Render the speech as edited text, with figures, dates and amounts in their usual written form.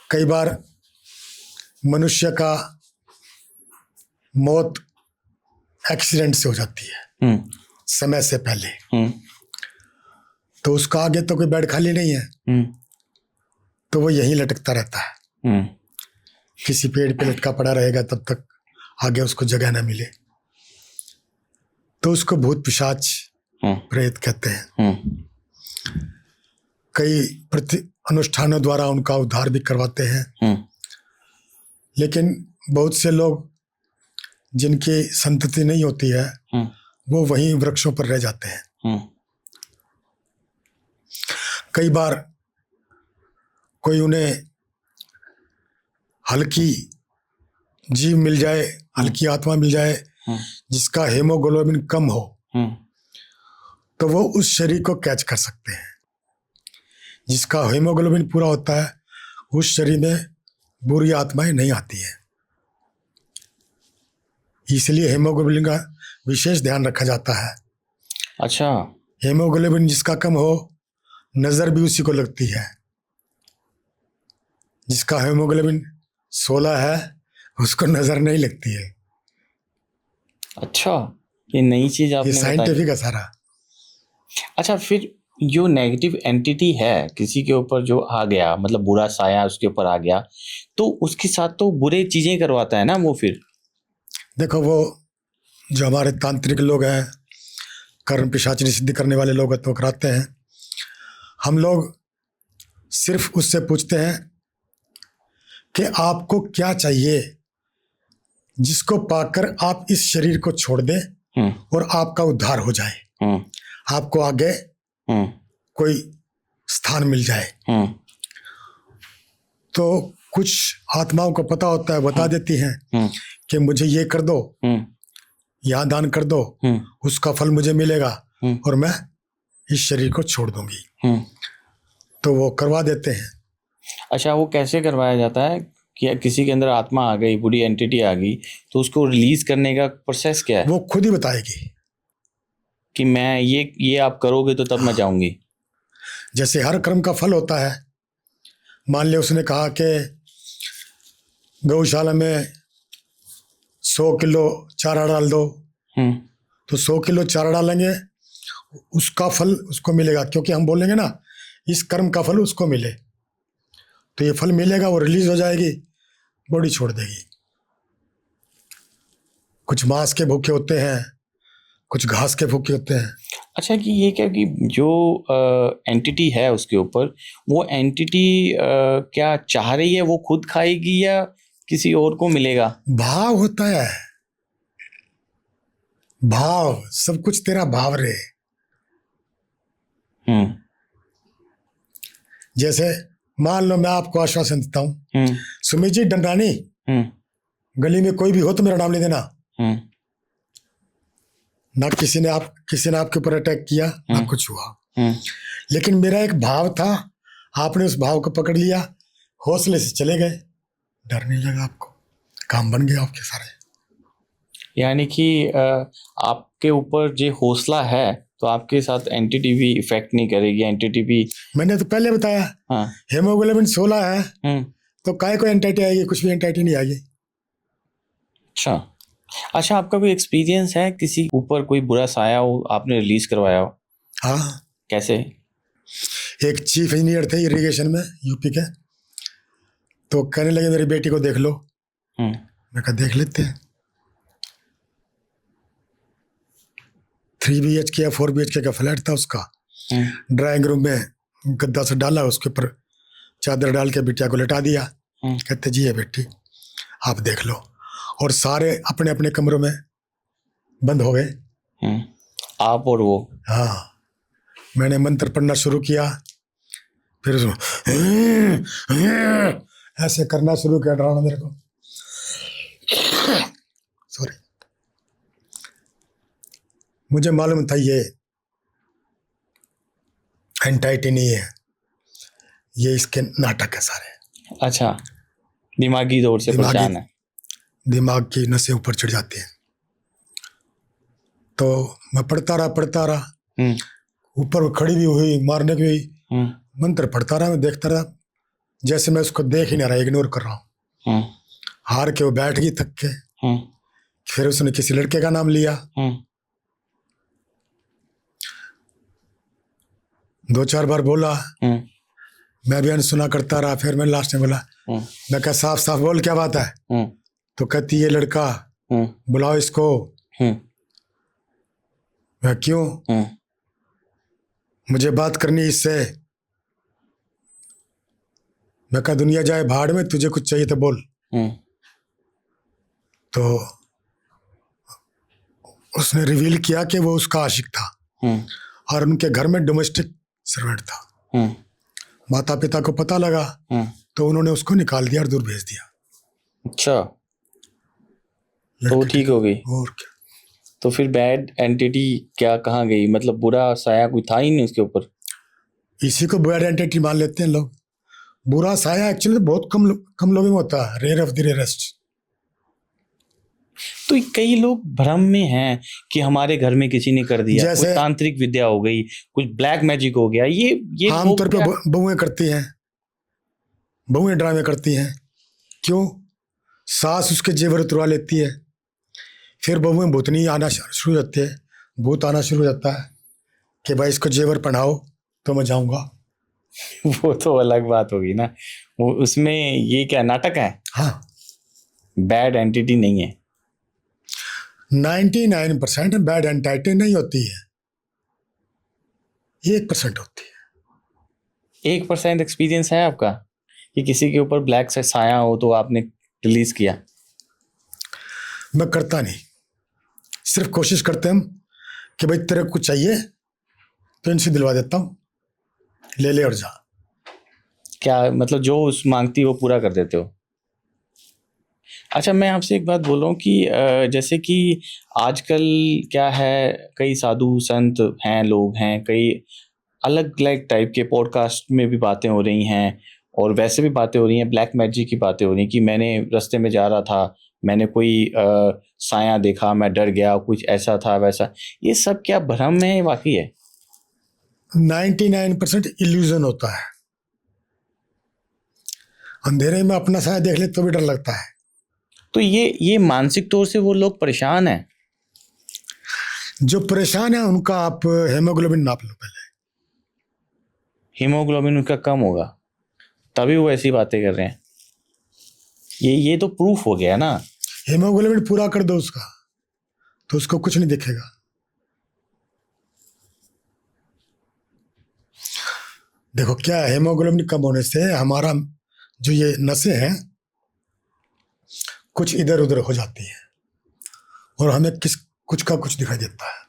कई बार मनुष्य का मौत एक्सीडेंट से हो जाती है, समय से पहले। तो उसका आगे तो कोई बेड खाली नहीं है, तो वो यहीं लटकता रहता है। किसी पेड़ पे लटका पड़ा रहेगा तब तक आगे उसको जगह ना मिले। तो उसको भूत पिशाच प्रेत कहते हैं। कई अनुष्ठानों द्वारा उनका उद्धार भी करवाते हैं। लेकिन बहुत से लोग जिनकी संतति नहीं होती है वो वहीं वृक्षों पर रह जाते हैं। कई बार कोई उन्हें हल्की जीव मिल जाए, हल्की आत्मा मिल जाए जिसका हेमोग्लोबिन कम हो, तो वो उस शरीर को कैच कर सकते हैं। जिसका हेमोग्लोबिन पूरा होता है उस शरीर में बुरी आत्माएं नहीं आती है। इसलिए हेमोग्लोबिन का विशेष ध्यान रखा जाता है। अच्छा। हेमोग्लोबिन जिसका कम हो नजर भी उसी को लगती है। जिसका हेमोग्लोबिन 16 है उसको नजर नहीं लगती है। अच्छा, ये नई चीज आपने ये साइंटिफिक है सारा। अच्छा, फिर जो नेगेटिव एंटिटी है किसी के ऊपर जो आ गया, मतलब बुरा साया उसके ऊपर आ गया, तो उसके साथ तो बुरे चीजें करवाता है ना वो। फिर देखो, वो जो हमारे तांत्रिक लोग हैं, कर्म पिशाचनी सिद्धि करने वाले लोग हैं, तो कराते हैं। हम लोग सिर्फ उससे पूछते हैं कि आपको क्या चाहिए जिसको पाकर आप इस शरीर को छोड़ दें और आपका उद्धार हो जाए, आपको आगे कोई स्थान मिल जाए। तो कुछ आत्माओं को पता होता है, बता देती हैं कि मुझे ये कर दो, यहाँ दान कर दो, उसका फल मुझे मिलेगा और मैं इस शरीर को छोड़ दूंगी। तो वो करवा देते हैं। अच्छा, वो कैसे करवाया जाता है कि किसी के अंदर आत्मा आ गई, बुरी एंटिटी आ गई, तो उसको रिलीज करने का प्रोसेस क्या है? वो खुद ही बताएगी कि मैं ये आप करोगे तो तब मैं जाऊंगी। जैसे हर कर्म का फल होता है। मान लिया उसने कहा कि गौशाला में 100 किलो चारा डाल दो, तो 100 किलो चारा डालेंगे, उसका फल उसको मिलेगा, क्योंकि हम बोलेंगे ना इस कर्म का फल उसको मिले, तो ये फल मिलेगा, वो रिलीज हो जाएगी, बॉडी छोड़ देगी। कुछ मांस के भूखे होते हैं, कुछ घास के भूखे होते हैं। अच्छा, कि ये क्या कि जो एंटिटी है उसके ऊपर, वो एंटिटी क्या चाह रही है, वो खुद खाएगी या किसी और को मिलेगा? भाव होता है, भाव, सब कुछ तेरा भाव रे। जैसे मान लो मैं आपको आश्वासन देता हूँ, सुमित जी डंडानी, गली में कोई भी हो तो मेरा नाम ले देना। ना किसी ने आपके ऊपर अटैक किया, ना कुछ हुआ, लेकिन मेरा एक भाव था, आपने उस भाव को पकड़ लिया, हौसले से चले गए, डर नहीं लगा आपको, काम बन गया आपके सारे। यानी कि आपके ऊपर जो हौसला है तो आपके साथ एंटिटी भी इफेक्ट नहीं करेगी। एंटिटी भी मैंने तो पहले बताया, हेमोग्लोबिन 16 है तो काय कोई एंटिटी आएगी? कुछ भी एंटिटी नहीं आएगी। अच्छा, आपका कोई एक्सपीरियंस है किसी ऊपर कोई बुरा साया हो, आपने रिलीज करवाया हो? हाँ। कैसे? एक चीफ इंजीनियर थे इरिगेशन में, यूपी के, तो कहने लगे मेरी बेटी को देख लो। मैं कहा देख लेते हैं। 3 BHK या 4 BHK का फ्लैट था उसका। ड्राइंग रूम में गद्दा से डाला, उसके ऊपर चादर डाल के बिटिया को लेटा दिया। कहते जी है बेटी, आप देख लो। और सारे अपने अपने कमरों में बंद हो गए, आप और वो। हाँ, मैंने मंत्र पढ़ना शुरू किया, फिर ऐसे करना शुरू किया, डराना मेरे को। सॉरी, मुझे मालूम था ये एंटाइटी नहीं है, ये इसके नाटक है सारे। अच्छा, दिमागी तौर से परेशान है, दिमाग की नसें ऊपर चढ़ जाती हैं। तो मैं पढ़ता रहा, ऊपर खड़ी भी हुई, मारने की हुई, मंत्र पढ़ता रहा, मैं देखता रहा, जैसे मैं उसको देख ही नहीं रहा, इग्नोर कर रहा हूँ। हम्म, हार के वो बैठ गई थक के। हम्म, फिर उसने किसी लड़के का नाम लिया, हम्म, 2-4 बार बोला, हम्म, मैं भी अनसुना करता रहा। फिर मैं लास्ट में बोला, हम्म, मैं कहा साफ साफ बोल क्या बात है। हम्म, तो कहती ये लड़का, हम्म, बुलाओ इसको। हम्म, मैं क्यों, हम्म, मुझे बात करनी इससे। मैं कहा दुनिया जाए भाड़ में, तुझे कुछ चाहिए तो बोल। हम्म, तो उसने रिवील किया कि वो उसका आशिक था हम्म, और उनके घर में डोमेस्टिक सर्वेंट था। हम्म, माता पिता को पता लगा हम्म। तो उन्होंने उसको निकाल दिया और दूर भेज दिया। अच्छा, तो वो लड़के ठीक हो गई। और क्या। तो फिर बैड एंटिटी क्या कहाँ गई? मतलब बुरा साया कोई था ही नहीं उसके ऊपर। इसी को बैड आइडेंटिटी मान लेते हैं लोग। बुरा साया एक्चुअली बहुत कम लोगों में होता है, रेयर ऑफ द रेयरेस्ट। तो कई लोग भ्रम में हैं कि हमारे घर में किसी ने कर दिया, जैसे- कुछ तांत्रिक विद्या हो गई, कुछ ब्लैक मैजिक हो गया। ये आमतौर लोग पे क्या- बहुएं करती हैं, बहुएं ड्रामे करती हैं। क्यों? सास उसके जेवर उतरवा लेती है, फिर बहुएं भूतनी आना शुरू हो जाती है, भूत आना शुरू हो जाता है कि भाई इसको जेवर पहनाओ तो मैं जाऊंगा। वो तो अलग बात होगी ना। वो उसमें ये क्या नाटक है? हाँ, बैड एंटिटी नहीं है। 99% बैड एंटाइटी नहीं होती है, 1% होती है। 1% एक्सपीरियंस है आपका कि किसी के ऊपर ब्लैक से साया हो तो आपने रिलीज किया? मैं करता नहीं, सिर्फ कोशिश करते हम कि भाई तेरे को कुछ चाहिए तो इनसे दिलवा देता हूँ, ले ले और जा। क्या मतलब जो उस मांगती वो पूरा कर देते हो? अच्छा, मैं आपसे एक बात बोल रहा हूँ कि जैसे कि आजकल क्या है, कई साधु संत हैं, लोग हैं, कई अलग अलग टाइप के पॉडकास्ट में भी बातें हो रही हैं और वैसे भी बातें हो रही हैं, ब्लैक मैजिक की बातें हो रही हैं कि मैंने रास्ते में जा रहा था, मैंने कोई साया देखा, मैं डर गया, कुछ ऐसा था वैसा। ये सब क्या भ्रम है, वाकई है? 99% इल्यूजन होता है। अंधेरे में अपना साया देख ले तो भी डर लगता है। तो ये मानसिक तौर से वो लोग परेशान हैं। जो परेशान है उनका आप हेमोग्लोबिन नाप लो पहले। हीमोग्लोबिन उनका कम होगा तभी वो ऐसी बातें कर रहे हैं। ये तो प्रूफ हो गया ना। हेमोग्लोबिन पूरा कर दो उसका तो उसको कुछ नहीं दिखेगा। देखो क्या है, हेमोग्लोबिन कम होने से हमारा जो ये नसें हैं कुछ इधर उधर हो जाती है और हमें कुछ का कुछ दिखाई देता है।